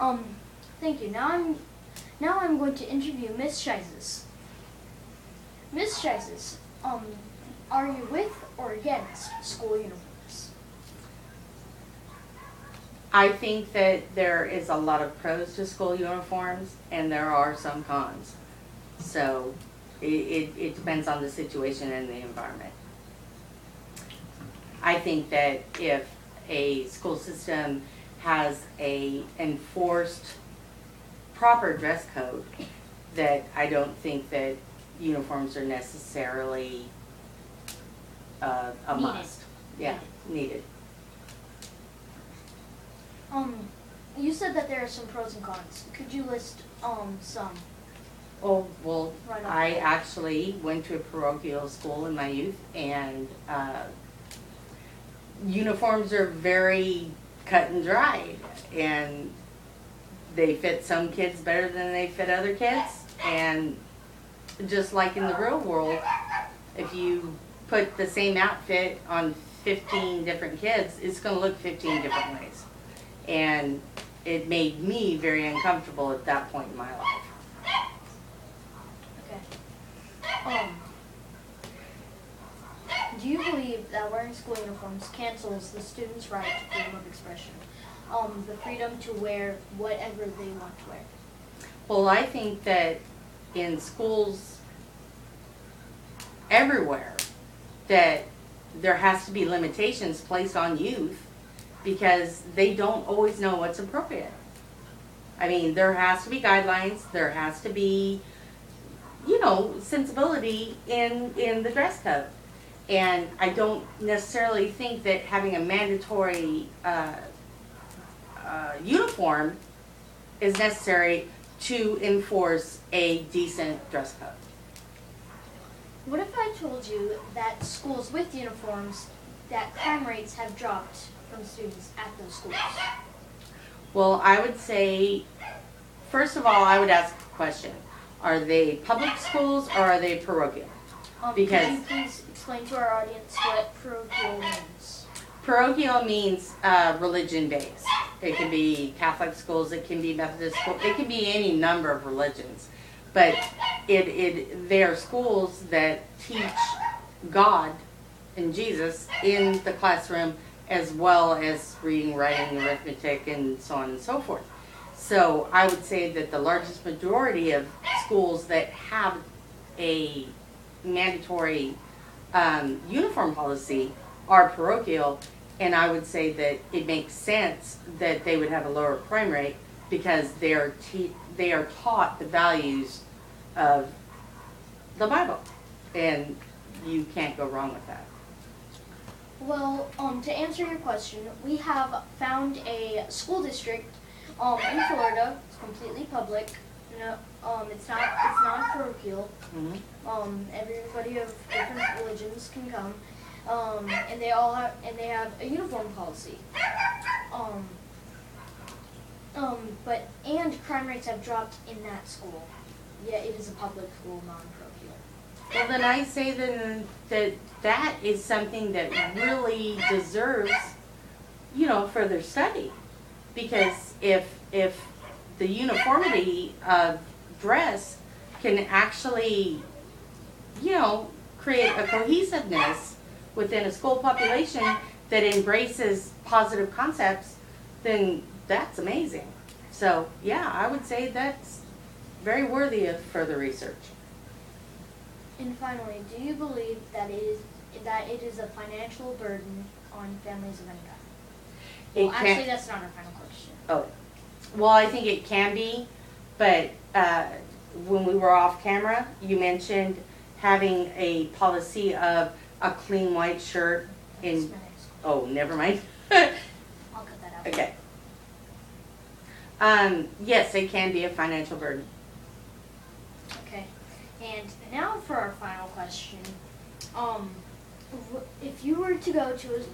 Um, Thank you. Now I'm going to interview Miss Schizas. Miss Schizas, are you with or against school uniforms? I think that there is a lot of pros to school uniforms and there are some cons. So it depends on the situation and the environment. I think that if a school system has a enforced proper dress code, that I don't think that uniforms are necessarily a Needed. must. Yeah, needed. You said that there are some pros and cons. Could you list some? Oh, well, Right off I the bat. actually went to a parochial school in my youth, and uniforms are very cut and dried, and they fit some kids better than they fit other kids. And just like in the real world, if you put the same outfit on 15 different kids, it's going to look 15 different ways. And it made me very uncomfortable at that point in my life. Okay. Do you believe that wearing school uniforms cancels the students' right to freedom of expression? The freedom to wear whatever they want to wear? Well, I think that in schools everywhere, that there has to be limitations placed on youth because they don't always know what's appropriate. I mean, there has to be guidelines, there has to be, sensibility in the dress code. And I don't necessarily think that having a mandatory uniform is necessary to enforce a decent dress code. What if I told you that schools with uniforms, that crime rates have dropped from students at those schools? Well, I would say, first of all, I would ask a question. Are they public schools or are they parochial? Because could you please explain to our audience what parochial means? parochial means religion-based. It can be Catholic schools, it can be Methodist schools, it can be any number of religions. But they are schools that teach God and Jesus in the classroom, as well as reading, writing, arithmetic, and so on and so forth. So I would say that the largest majority of schools that have a mandatory uniform policy are parochial, and I would say that it makes sense that they would have a lower crime rate because they are taught the values of the Bible, and you can't go wrong with that. Well, to answer your question, we have found a school district in Florida. It's completely public. No, it's not parochial. Mm-hmm. Everybody of different religions can come, and they have a uniform policy. But crime rates have dropped in that school. Yet it is a public school, non-parochial. Well, then I say that is something that really deserves, further study, because if the uniformity of dress can actually, create a cohesiveness within a school population that embraces positive concepts, then that's amazing. So yeah, I would say that's very worthy of further research. And finally, do you believe that it is a financial burden on families of any kind? Well, actually, that's not our final question. Oh, well, I think it can be, but when we were off camera, you mentioned having a policy of a clean white shirt That's in. my next question. Oh, never mind. I'll cut that out. Okay. Yes, it can be a financial burden. Okay. And now for our final question. If you were to go to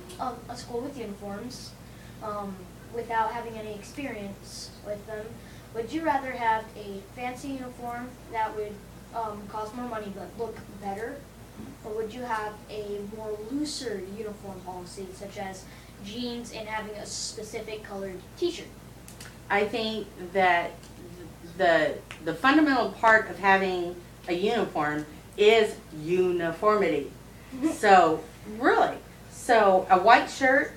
a school with uniforms, without having any experience with them, would you rather have a fancy uniform that would cost more money but look better, or would you have a more looser uniform policy, such as jeans and having a specific colored T-shirt? I think that the fundamental part of having a uniform is uniformity. So, really, so a white shirt,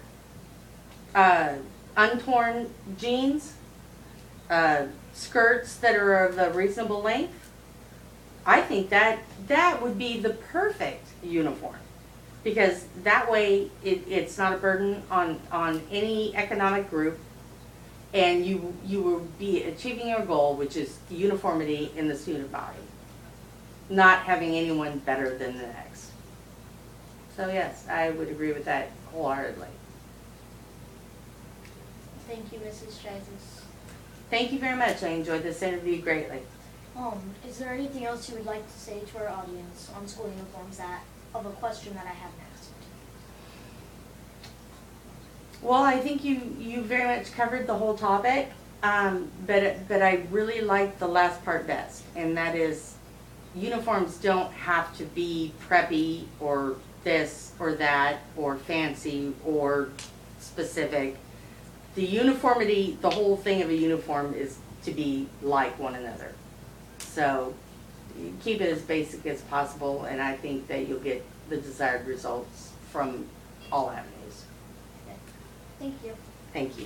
untorn jeans, skirts that are of a reasonable length, I think that would be the perfect uniform. Because that way it's not a burden on any economic group, and you will be achieving your goal, which is uniformity in the student body, not having anyone better than the next. So yes, I would agree with that wholeheartedly. Thank you, Mrs. Schizas. Thank you very much. I enjoyed this interview greatly. Is there anything else you would like to say to our audience on school uniforms of a question that I haven't asked? Well, I think you very much covered the whole topic, but I really like the last part best, and that is uniforms don't have to be preppy or this or that or fancy or specific. The uniformity, the whole thing of a uniform is to be like one another. So you keep it as basic as possible, and I think that you'll get the desired results from all avenues. Thank you. Thank you.